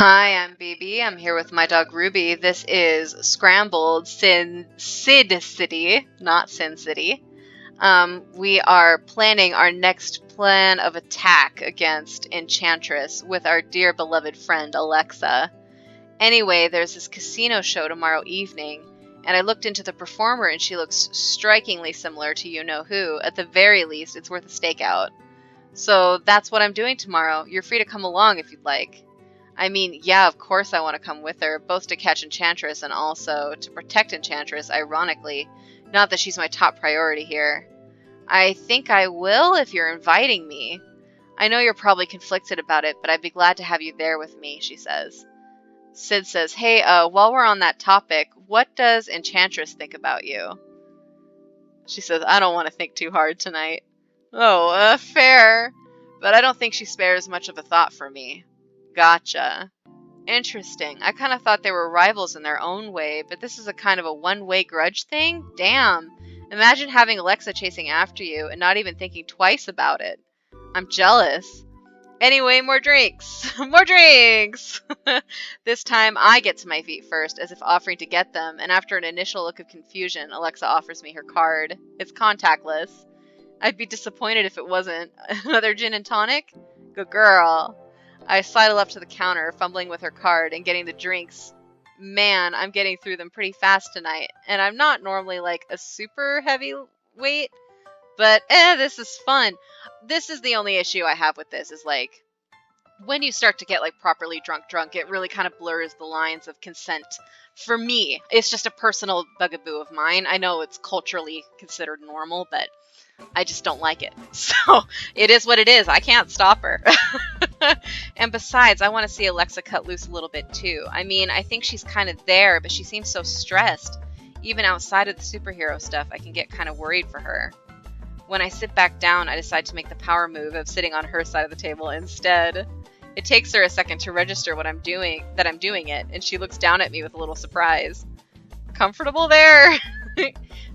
Hi, I'm Beebee. I'm here with my dog Ruby. This is Scrambled Sid City, not Sin City. We are planning our next plan of attack against Enchantress with our dear beloved friend Alexa. Anyway, there's this casino show tomorrow evening, and I looked into the performer and she looks strikingly similar to you-know-who. At the very least, it's worth a stakeout. So that's what I'm doing tomorrow. You're free to come along if you'd like. I mean, yeah, of course I want to come with her, both to catch Enchantress and also to protect Enchantress, ironically. Not that she's my top priority here. I think I will if you're inviting me. I know you're probably conflicted about it, but I'd be glad to have you there with me, she says. Sid says, hey, while we're on that topic, what does Enchantress think about you? She says, I don't want to think too hard tonight. Oh, fair. But I don't think she spares much of a thought for me. Gotcha. Interesting. I kind of thought they were rivals in their own way, but this is a kind of a one-way grudge thing? Damn. Imagine having Alexa chasing after you and not even thinking twice about it. I'm jealous. Anyway, more drinks. More drinks! This time I get to my feet first, as if offering to get them, and after an initial look of confusion, Alexa offers me her card. It's contactless. I'd be disappointed if it wasn't. Another gin and tonic? Good girl. I sidle up to the counter, fumbling with her card and getting the drinks. Man, I'm getting through them pretty fast tonight, and I'm not normally like a super heavyweight, but this is fun. This is the only issue I have with this, is like, when you start to get like properly drunk, it really kind of blurs the lines of consent. For me, it's just a personal bugaboo of mine. I know it's culturally considered normal, but I just don't like it. So it is what it is. I can't stop her. And besides, I want to see Alexa cut loose a little bit too. I mean, I think she's kind of there, but she seems so stressed. Even outside of the superhero stuff, I can get kind of worried for her. When I sit back down, I decide to make the power move of sitting on her side of the table instead. It takes her a second to register that I'm doing it, and she looks down at me with a little surprise. Comfortable there?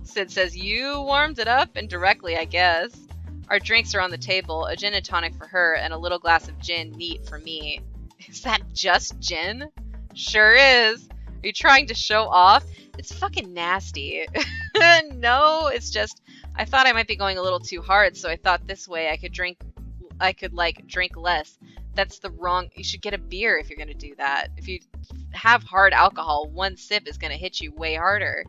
Sid says, you warmed it up indirectly, I guess. Our drinks are on the table, a gin and tonic for her, and a little glass of gin neat for me. Is that just gin? Sure is. Are you trying to show off? It's fucking nasty. No, it's just, I thought I might be going a little too hard, so I thought this way I could drink less. That's the wrong, you should get a beer if you're gonna do that. If you have hard alcohol, one sip is gonna hit you way harder.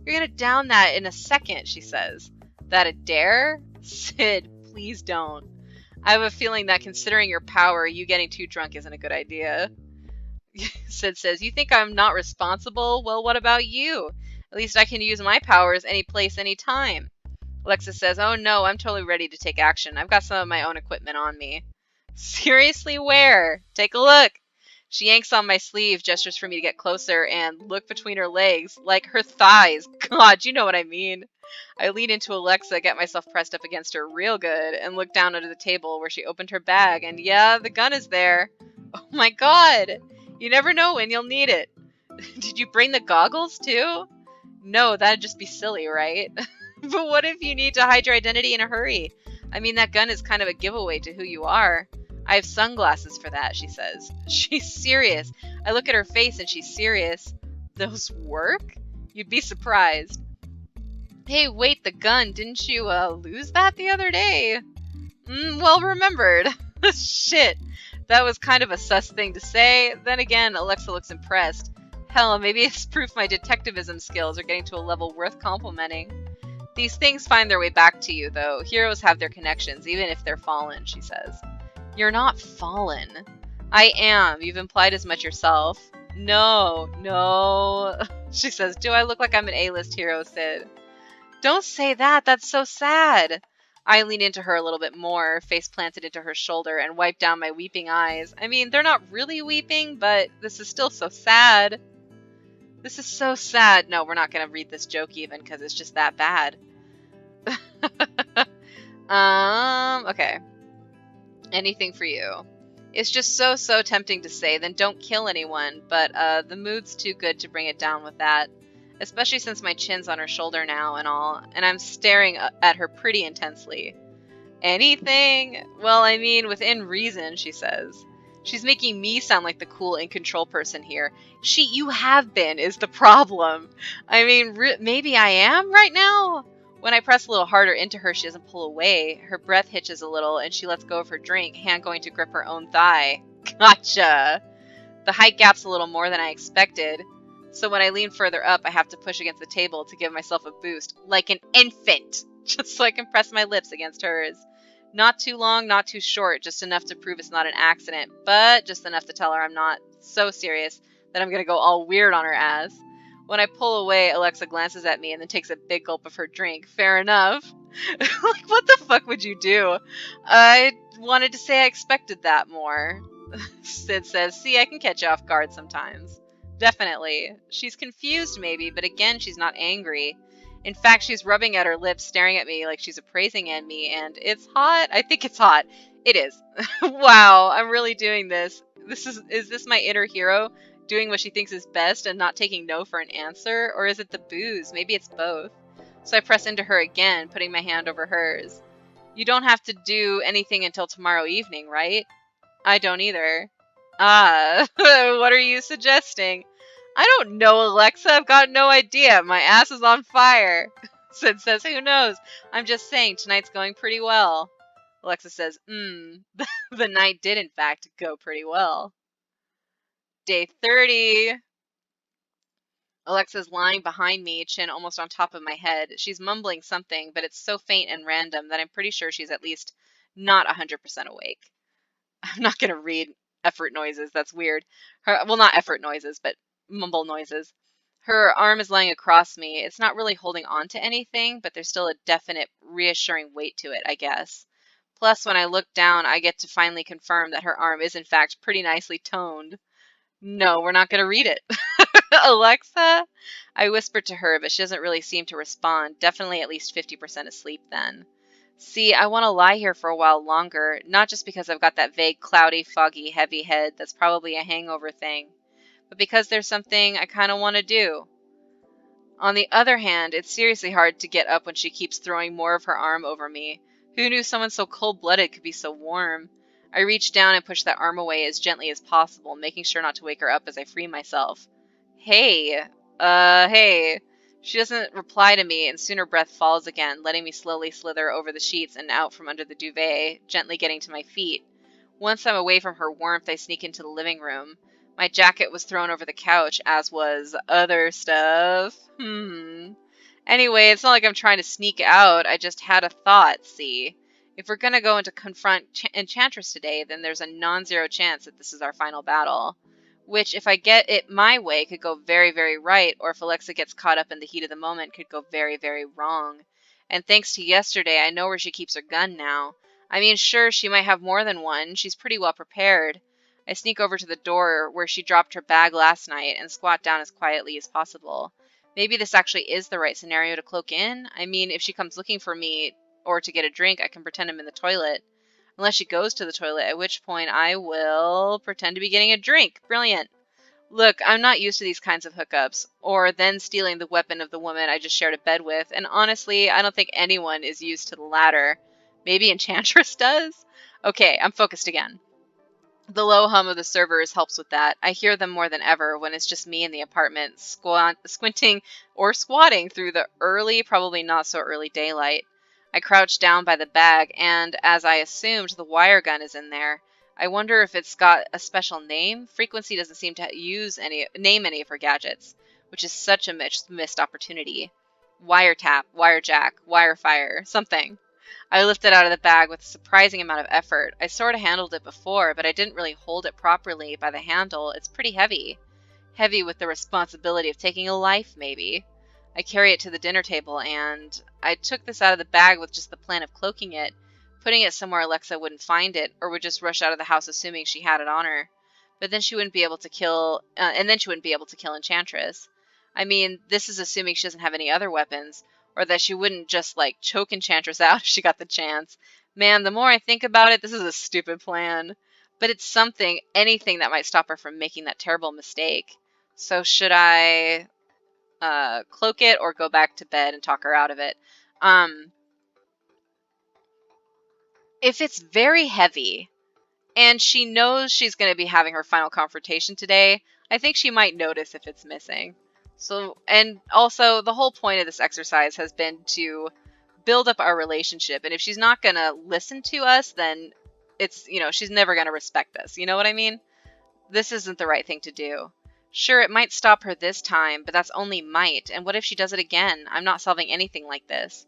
You're gonna down that in a second, she says. That a dare? Sid, please don't. I have a feeling that considering your power, you getting too drunk isn't a good idea. Sid says, you think I'm not responsible? Well, what about you? At least I can use my powers any place, any time. Alexa says, oh no, I'm totally ready to take action. I've got some of my own equipment on me. Seriously, where? Take a look. She yanks on my sleeve, gestures for me to get closer, and look between her legs, like her thighs. God, you know what I mean. I lean into Alexa, get myself pressed up against her real good, and look down under the table where she opened her bag, and yeah, the gun is there. Oh my god! You never know when you'll need it. Did you bring the goggles too? No, that'd just be silly, right? But what if you need to hide your identity in a hurry? I mean, that gun is kind of a giveaway to who you are. I have sunglasses for that, she says. She's serious. I look at her face and she's serious. Those work? You'd be surprised. Hey, wait, the gun. Didn't you lose that the other day? Well remembered. Shit. That was kind of a sus thing to say. Then again, Alexa looks impressed. Hell, maybe it's proof my detectivism skills are getting to a level worth complimenting. These things find their way back to you, though. Heroes have their connections, even if they're fallen, she says. You're not fallen. I am. You've implied as much yourself. No. She says, do I look like I'm an A-list hero, Sid? Don't say that. That's so sad. I lean into her a little bit more, face planted into her shoulder, and wipe down my weeping eyes. I mean, they're not really weeping, but this is still so sad. This is so sad. No, we're not going to read this joke even, because it's just that bad. Okay. Anything for you. It's just so tempting to say, then don't kill anyone, but the mood's too good to bring it down with that. Especially since my chin's on her shoulder now and all, and I'm staring at her pretty intensely. Anything? Well, I mean, within reason, she says. She's making me sound like the cool in control person here. You have been, is the problem. I mean, maybe I am right now? When I press a little harder into her, she doesn't pull away. Her breath hitches a little, and she lets go of her drink, hand going to grip her own thigh. Gotcha! The height gap's a little more than I expected, so when I lean further up, I have to push against the table to give myself a boost, like an infant, just so I can press my lips against hers. Not too long, not too short, just enough to prove it's not an accident, but just enough to tell her I'm not so serious that I'm gonna go all weird on her ass. When I pull away, Alexa glances at me and then takes a big gulp of her drink. Fair enough. Like, what the fuck would you do? I wanted to say I expected that more. Sid says, see, I can catch you off guard sometimes. Definitely. She's confused maybe, but again, she's not angry. In fact, she's rubbing at her lips, staring at me like she's appraising at me, and it's hot. I think it's hot. It is. Wow, I'm really doing this. Is this my inner hero doing what she thinks is best and not taking no for an answer? Or is it the booze? Maybe it's both. So I press into her again, putting my hand over hers. You don't have to do anything until tomorrow evening, right? I don't either. Ah, what are you suggesting? I don't know, Alexa. I've got no idea. My ass is on fire. Sid says, who knows? I'm just saying, tonight's going pretty well. Alexa says, the night did in fact go pretty well. Day 30. Alexa's lying behind me, chin almost on top of my head. She's mumbling something, but it's so faint and random that I'm pretty sure she's at least not 100% awake. I'm not going to read effort noises. That's weird. Well, not effort noises, but mumble noises. Her arm is lying across me. It's not really holding on to anything, but there's still a definite, reassuring weight to it, I guess. Plus, when I look down, I get to finally confirm that her arm is, in fact, pretty nicely toned. No, we're not going to read it. Alexa? I whispered to her, but she doesn't really seem to respond. Definitely at least 50% asleep then. See, I want to lie here for a while longer, not just because I've got that vague, cloudy, foggy, heavy head that's probably a hangover thing, but because there's something I kind of want to do. On the other hand, it's seriously hard to get up when she keeps throwing more of her arm over me. Who knew someone so cold-blooded could be so warm? I reach down and push that arm away as gently as possible, making sure not to wake her up as I free myself. Hey. Hey. She doesn't reply to me, and soon her breath falls again, letting me slowly slither over the sheets and out from under the duvet, gently getting to my feet. Once I'm away from her warmth, I sneak into the living room. My jacket was thrown over the couch, as was other stuff. Anyway, it's not like I'm trying to sneak out. I just had a thought, see? If we're gonna go and confront Enchantress today, then there's a non-zero chance that this is our final battle. Which, if I get it my way, could go very, very right, or if Alexa gets caught up in the heat of the moment, could go very, very wrong. And thanks to yesterday, I know where she keeps her gun now. I mean, sure, she might have more than one. She's pretty well prepared. I sneak over to the door where she dropped her bag last night and squat down as quietly as possible. Maybe this actually is the right scenario to cloak in. I mean, if she comes looking for me or to get a drink, I can pretend I'm in the toilet. Unless she goes to the toilet, at which point I will pretend to be getting a drink. Brilliant. Look, I'm not used to these kinds of hookups, or then stealing the weapon of the woman I just shared a bed with, and honestly, I don't think anyone is used to the latter. Maybe Enchantress does? Okay, I'm focused again. The low hum of the servers helps with that. I hear them more than ever when it's just me in the apartment, squinting or squatting through the early, probably not so early daylight. I crouch down by the bag, and as I assumed, the wire gun is in there. I wonder if it's got a special name. Frequency doesn't seem to name any of her gadgets, which is such a missed opportunity. Wiretap, wirejack, wirefire, something. I lifted it out of the bag with a surprising amount of effort. I sort of handled it before, but I didn't really hold it properly by the handle. It's pretty heavy. Heavy with the responsibility of taking a life, maybe. I carry it to the dinner table, and I took this out of the bag with just the plan of cloaking it, putting it somewhere Alexa wouldn't find it, or would just rush out of the house assuming she had it on her. But then she wouldn't be able to kill Enchantress. I mean, this is assuming she doesn't have any other weapons, or that she wouldn't just, like, choke Enchantress out if she got the chance. Man, the more I think about it, this is a stupid plan. But it's anything that might stop her from making that terrible mistake. So should I cloak it or go back to bed and talk her out of it? If it's very heavy, And she knows she's going to be having her final confrontation today. I think she might notice if it's missing. So, and also, the whole point of this exercise has been to build up our relationship. And if she's not going to listen to us, then it's, she's never going to respect us. You know what I mean? This isn't the right thing to do. Sure, it might stop her this time, but that's only might. And what if she does it again? I'm not solving anything like this.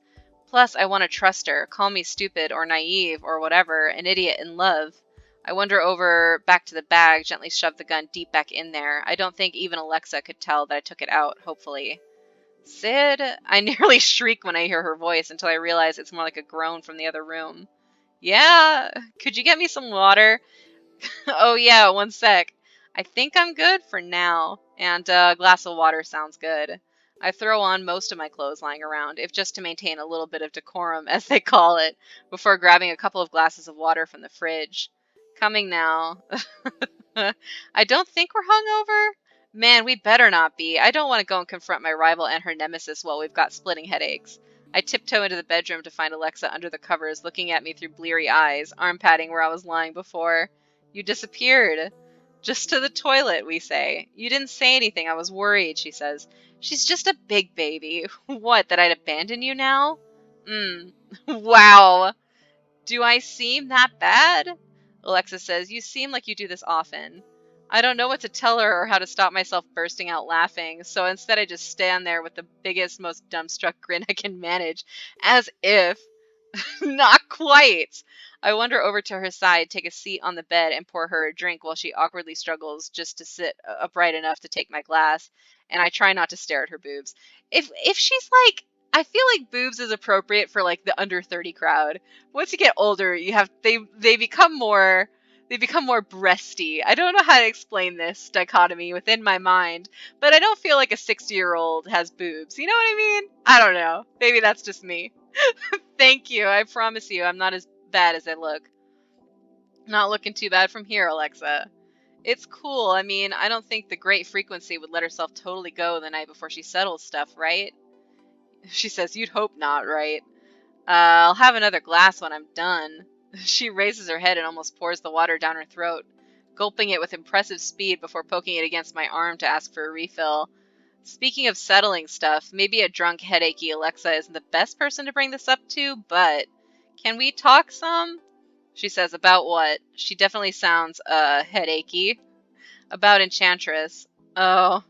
Plus, I want to trust her. Call me stupid or naive or whatever, an idiot in love. I wander over back to the bag, gently shove the gun deep back in there. I don't think even Alexa could tell that I took it out, hopefully. Sid? I nearly shriek when I hear her voice until I realize it's more like a groan from the other room. Yeah? Could you get me some water? Oh yeah, one sec. I think I'm good for now. And a glass of water sounds good. I throw on most of my clothes lying around, if just to maintain a little bit of decorum, as they call it, before grabbing a couple of glasses of water from the fridge. Coming now. I don't think we're hungover. Man, we better not be. I don't want to go and confront my rival and her nemesis while we've got splitting headaches. I tiptoe into the bedroom to find Alexa under the covers, looking at me through bleary eyes, arm patting where I was lying before. You disappeared. Just to the toilet, we say. You didn't say anything. I was worried, she says. She's just a big baby. What, that I'd abandon you now? Wow. Do I seem that bad? Alexa says, you seem like you do this often. I don't know what to tell her or how to stop myself bursting out laughing, so instead I just stand there with the biggest, most dumbstruck grin I can manage, as if... Not quite! I wander over to her side, take a seat on the bed, and pour her a drink while she awkwardly struggles just to sit upright enough to take my glass, and I try not to stare at her boobs. If she's like... I feel like boobs is appropriate for like the under 30 crowd. Once you get older, they become more breasty. I don't know how to explain this dichotomy within my mind, but I don't feel like a 60-year-old has boobs. You know what I mean? I don't know. Maybe that's just me. Thank you. I promise you, I'm not as bad as I look. Not looking too bad from here, Alexa. It's cool. I mean, I don't think the great frequency would let herself totally go the night before she settles stuff, right? She says, you'd hope not, right? I'll have another glass when I'm done. She raises her head and almost pours the water down her throat, gulping it with impressive speed before poking it against my arm to ask for a refill. Speaking of settling stuff, maybe a drunk, headachy Alexa isn't the best person to bring this up to, but can we talk some? She says, about what? She definitely sounds, headachy. About Enchantress. Oh,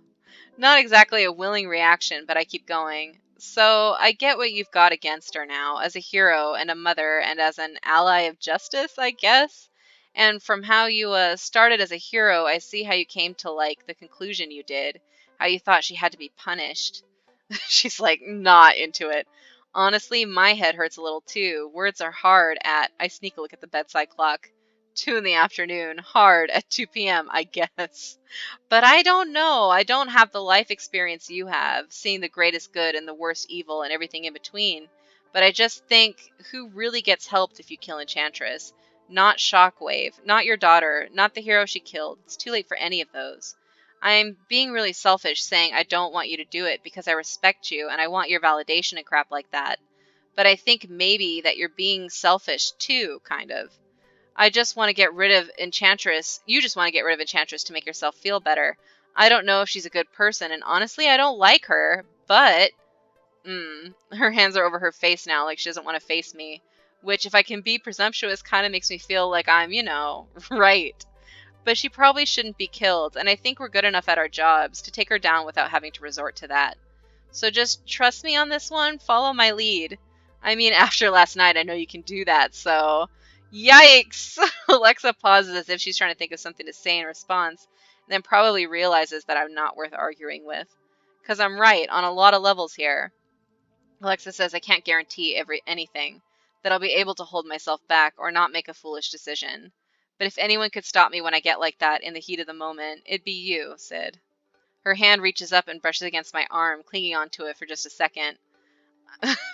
not exactly a willing reaction, but I keep going. So, I get what you've got against her now, as a hero and a mother and as an ally of justice, I guess? And from how you started as a hero, I see how you came to like the conclusion you did, how you thought she had to be punished. She's like, not into it. Honestly, my head hurts a little too. Words are hard at, I sneak a look at the bedside clock. 2 in the afternoon. Hard at 2 p.m., I guess. But I don't know. I don't have the life experience you have, seeing the greatest good and the worst evil and everything in between. But I just think, who really gets helped if you kill Enchantress? Not Shockwave, not your daughter, not the hero she killed. It's too late for any of those. I'm being really selfish saying I don't want you to do it because I respect you and I want your validation and crap like that. But I think maybe that you're being selfish too, kind of. I just want to get rid of Enchantress. You just want to get rid of Enchantress to make yourself feel better. I don't know if she's a good person, and honestly, I don't like her, but... Her hands are over her face now, like she doesn't want to face me. Which, if I can be presumptuous, kind of makes me feel like I'm, right. But she probably shouldn't be killed, and I think we're good enough at our jobs to take her down without having to resort to that. So just trust me on this one, follow my lead. I mean, after last night, I know you can do that, so... Yikes! Alexa pauses as if she's trying to think of something to say in response, and then probably realizes that I'm not worth arguing with. Because I'm right on a lot of levels here. Alexa says I can't guarantee anything, that I'll be able to hold myself back or not make a foolish decision. But if anyone could stop me when I get like that in the heat of the moment, it'd be you, Sid. Her hand reaches up and brushes against my arm, clinging onto it for just a second.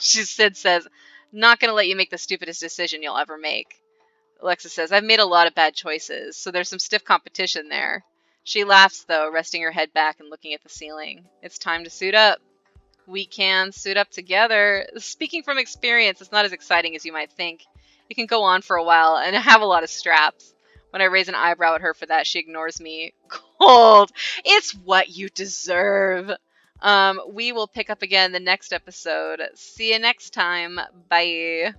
Sid says, not gonna let you make the stupidest decision you'll ever make. Alexa says, I've made a lot of bad choices, so there's some stiff competition there. She laughs, though, resting her head back and looking at the ceiling. It's time to suit up. We can suit up together. Speaking from experience, it's not as exciting as you might think. It can go on for a while and have a lot of straps. When I raise an eyebrow at her for that, she ignores me cold. It's what you deserve. We will pick up again the next episode. See you next time. Bye.